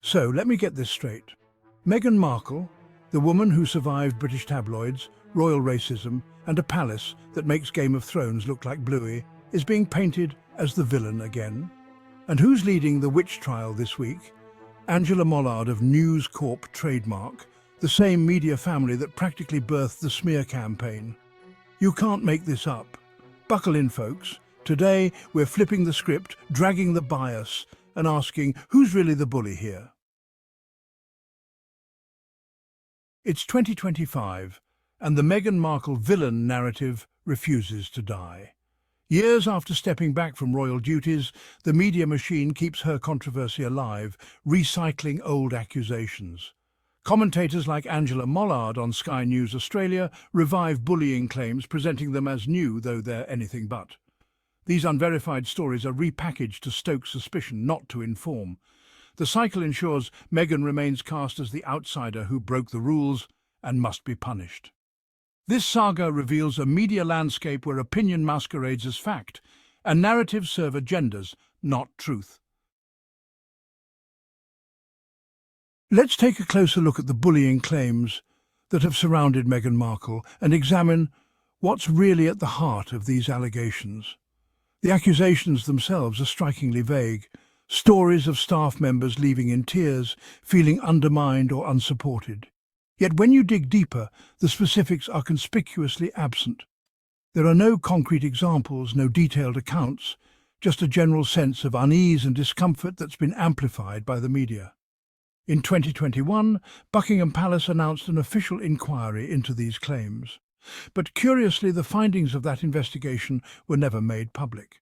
So let me get this straight. Meghan Markle, the woman who survived British tabloids, royal racism, and a palace that makes Game of Thrones look like Bluey, is being painted as the villain again. And who's leading the witch trial this week? Angela Mollard of News Corp trademark, the same media family that practically birthed the smear campaign. You can't make this up. Buckle in, folks. Today, we're flipping the script, dragging the bias, and asking, who's really the bully here? It's 2025, and the Meghan Markle villain narrative refuses to die. Years after stepping back from royal duties, the media machine keeps her controversy alive, recycling old accusations. Commentators like Angela Mollard on Sky News Australia revive bullying claims, presenting them as new, though they're anything but. These unverified stories are repackaged to stoke suspicion, not to inform. The cycle ensures Meghan remains cast as the outsider who broke the rules and must be punished. This saga reveals a media landscape where opinion masquerades as fact, and narratives serve agendas, not truth. Let's take a closer look at the bullying claims that have surrounded Meghan Markle and examine what's really at the heart of these allegations. The accusations themselves are strikingly vague. Stories of staff members leaving in tears, feeling undermined or unsupported. Yet when you dig deeper, the specifics are conspicuously absent. There are no concrete examples, no detailed accounts, just a general sense of unease and discomfort that's been amplified by the media. In 2021, Buckingham Palace announced an official inquiry into these claims. But curiously, the findings of that investigation were never made public.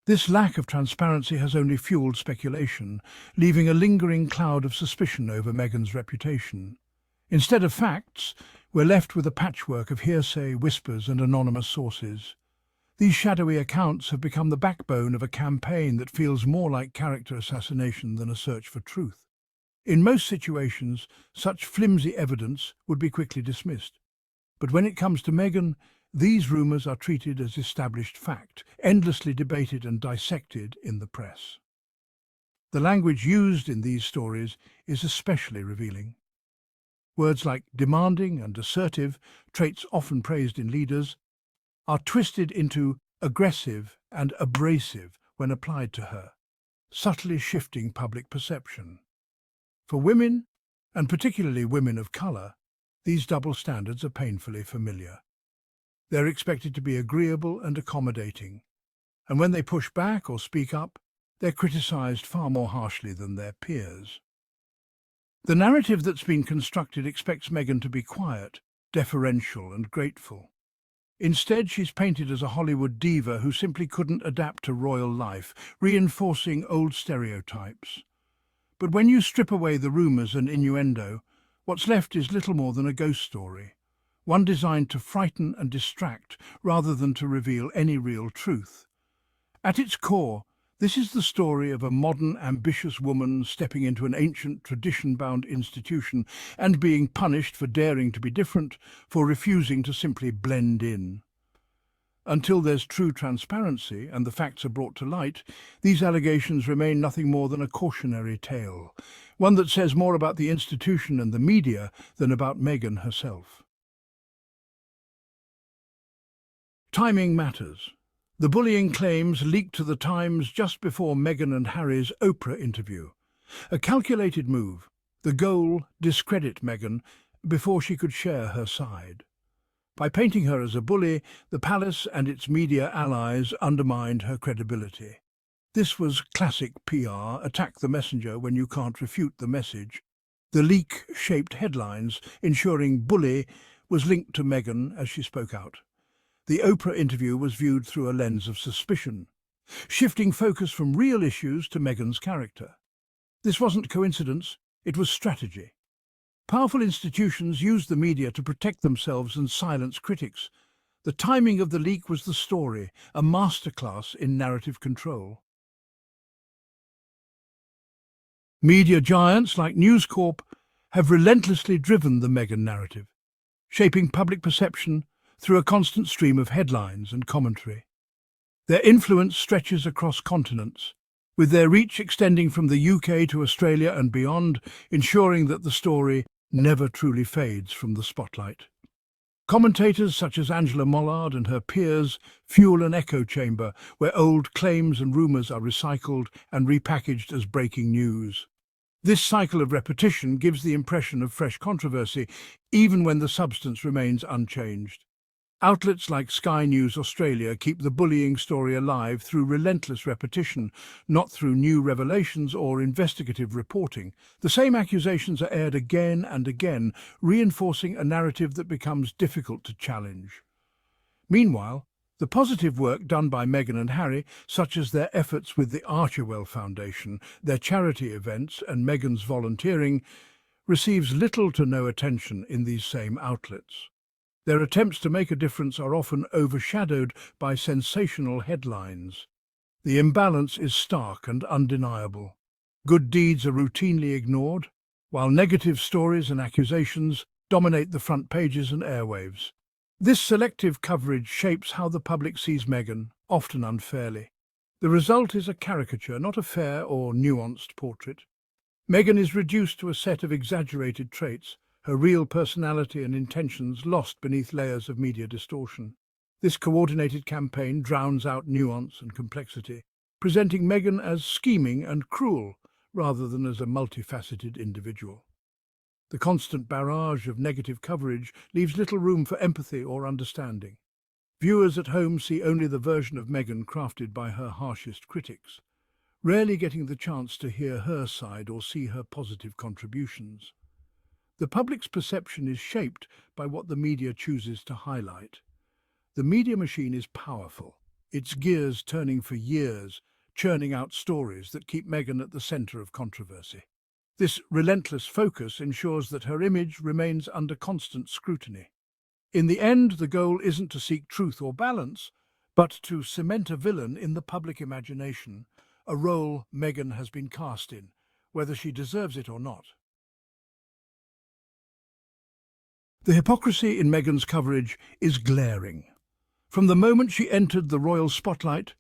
This lack of transparency has only fueled speculation, leaving a lingering cloud of suspicion over Meghan's reputation. Instead of facts, we're left with a patchwork of hearsay, whispers, and anonymous sources. These shadowy accounts have become the backbone of a campaign that feels more like character assassination than a search for truth. In most situations, such flimsy evidence would be quickly dismissed. But when it comes to Meghan, these rumours are treated as established fact, endlessly debated and dissected in the press. The language used in these stories is especially revealing. Words like demanding and assertive, traits often praised in leaders, are twisted into aggressive and abrasive when applied to her, subtly shifting public perception. For women, and particularly women of colour, these double standards are painfully familiar. They're expected to be agreeable and accommodating, and when they push back or speak up, they're criticised far more harshly than their peers. The narrative that's been constructed expects Meghan to be quiet, deferential and grateful. Instead, she's painted as a Hollywood diva who simply couldn't adapt to royal life, reinforcing old stereotypes. But when you strip away the rumours and innuendo, what's left is little more than a ghost story, one designed to frighten and distract rather than to reveal any real truth. At its core, this is the story of a modern, ambitious woman stepping into an ancient, tradition-bound institution and being punished for daring to be different, for refusing to simply blend in. Until there's true transparency and the facts are brought to light, these allegations remain nothing more than a cautionary tale, one that says more about the institution and the media than about Meghan herself. Timing matters. The bullying claims leaked to the Times just before Meghan and Harry's Oprah interview. A calculated move, the goal discredit Meghan before she could share her side. By painting her as a bully, the palace and its media allies undermined her credibility. This was classic PR, attack the messenger when you can't refute the message. The leak shaped headlines, ensuring bully was linked to Meghan as she spoke out. The Oprah interview was viewed through a lens of suspicion, shifting focus from real issues to Meghan's character. This wasn't coincidence, it was strategy. Powerful institutions used the media to protect themselves and silence critics. The timing of the leak was the story, a masterclass in narrative control. Media giants like News Corp have relentlessly driven the Meghan narrative, shaping public perception through a constant stream of headlines and commentary. Their influence stretches across continents, with their reach extending from the UK to Australia and beyond, ensuring that the story never truly fades from the spotlight. Commentators such as Angela Mollard and her peers fuel an echo chamber where old claims and rumours are recycled and repackaged as breaking news. This cycle of repetition gives the impression of fresh controversy, even when the substance remains unchanged. Outlets like Sky News Australia keep the bullying story alive through relentless repetition, not through new revelations or investigative reporting. The same accusations are aired again and again, reinforcing a narrative that becomes difficult to challenge. Meanwhile, the positive work done by Meghan and Harry, such as their efforts with the Archerwell Foundation, their charity events, and Meghan's volunteering, receives little to no attention in these same outlets. Their attempts to make a difference are often overshadowed by sensational headlines. The imbalance is stark and undeniable. Good deeds are routinely ignored, while negative stories and accusations dominate the front pages and airwaves. This selective coverage shapes how the public sees Meghan, often unfairly. The result is a caricature, not a fair or nuanced portrait. Meghan is reduced to a set of exaggerated traits, her real personality and intentions lost beneath layers of media distortion. This coordinated campaign drowns out nuance and complexity, presenting Meghan as scheming and cruel rather than as a multifaceted individual. The constant barrage of negative coverage leaves little room for empathy or understanding. Viewers at home see only the version of Meghan crafted by her harshest critics, rarely getting the chance to hear her side or see her positive contributions. The public's perception is shaped by what the media chooses to highlight. The media machine is powerful, its gears turning for years, churning out stories that keep Meghan at the centre of controversy. This relentless focus ensures that her image remains under constant scrutiny. In the end, the goal isn't to seek truth or balance, but to cement a villain in the public imagination, a role Meghan has been cast in, whether she deserves it or not. The hypocrisy in Meghan's coverage is glaring. From the moment she entered the royal spotlight,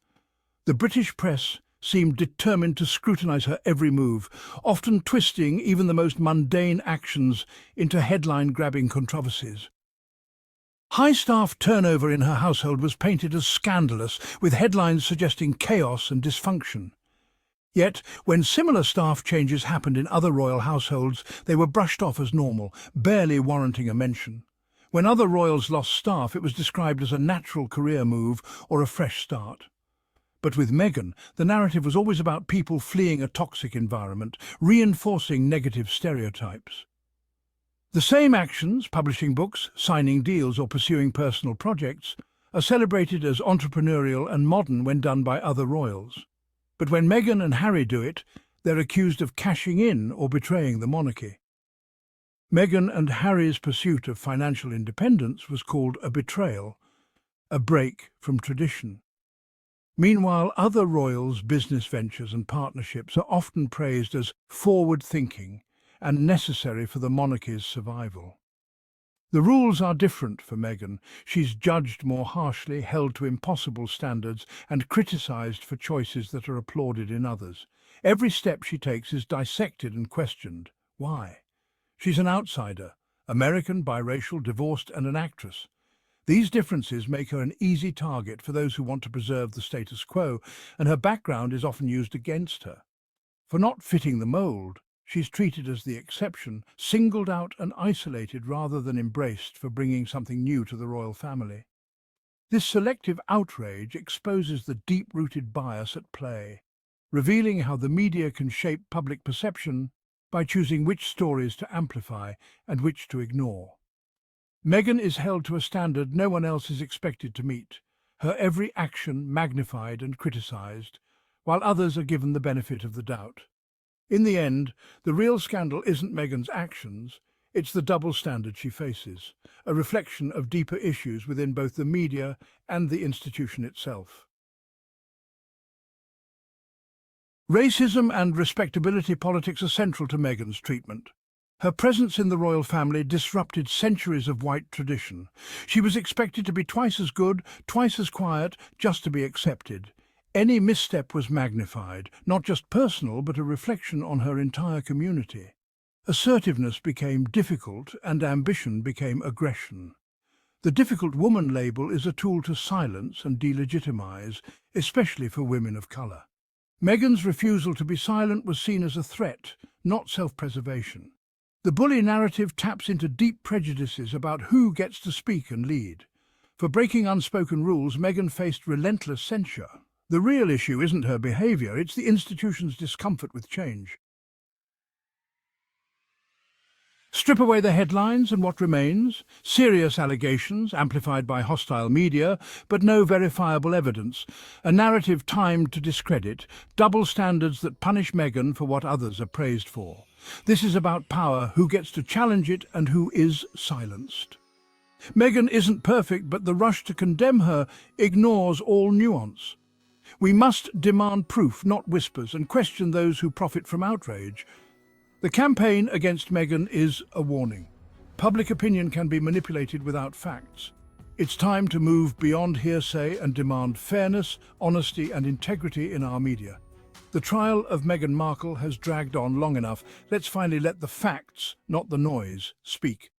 the British press seemed determined to scrutinise her every move, often twisting even the most mundane actions into headline-grabbing controversies. High staff turnover in her household was painted as scandalous, with headlines suggesting chaos and dysfunction. Yet, when similar staff changes happened in other royal households, they were brushed off as normal, barely warranting a mention. When other royals lost staff, it was described as a natural career move or a fresh start. But with Meghan, the narrative was always about people fleeing a toxic environment, reinforcing negative stereotypes. The same actions, publishing books, signing deals or pursuing personal projects, are celebrated as entrepreneurial and modern when done by other royals. But when Meghan and Harry do it, they're accused of cashing in or betraying the monarchy. Meghan and Harry's pursuit of financial independence was called a betrayal, a break from tradition. Meanwhile, other royals' business ventures and partnerships are often praised as forward-thinking and necessary for the monarchy's survival. The rules are different for Meghan. She's judged more harshly, held to impossible standards, and criticised for choices that are applauded in others. Every step she takes is dissected and questioned. Why? She's an outsider, American, biracial, divorced, and an actress. These differences make her an easy target for those who want to preserve the status quo, and her background is often used against her. For not fitting the mould, she's treated as the exception, singled out and isolated rather than embraced for bringing something new to the royal family. This selective outrage exposes the deep-rooted bias at play, revealing how the media can shape public perception by choosing which stories to amplify and which to ignore. Meghan is held to a standard no one else is expected to meet, her every action magnified and criticised, while others are given the benefit of the doubt. In the end, the real scandal isn't Meghan's actions, it's the double standard she faces, a reflection of deeper issues within both the media and the institution itself. Racism and respectability politics are central to Meghan's treatment. Her presence in the royal family disrupted centuries of white tradition. She was expected to be twice as good, twice as quiet, just to be accepted. Any misstep was magnified, not just personal, but a reflection on her entire community. Assertiveness became difficult and ambition became aggression. The difficult woman label is a tool to silence and delegitimize, especially for women of colour. Meghan's refusal to be silent was seen as a threat, not self-preservation. The bully narrative taps into deep prejudices about who gets to speak and lead. For breaking unspoken rules, Meghan faced relentless censure. The real issue isn't her behaviour, it's the institution's discomfort with change. Strip away the headlines and what remains? Serious allegations, amplified by hostile media, but no verifiable evidence. A narrative timed to discredit, double standards that punish Meghan for what others are praised for. This is about power, who gets to challenge it and who is silenced. Meghan isn't perfect, but the rush to condemn her ignores all nuance. We must demand proof, not whispers, and question those who profit from outrage. The campaign against Meghan is a warning. Public opinion can be manipulated without facts. It's time to move beyond hearsay and demand fairness, honesty and integrity in our media. The trial of Meghan Markle has dragged on long enough. Let's finally let the facts, not the noise, speak.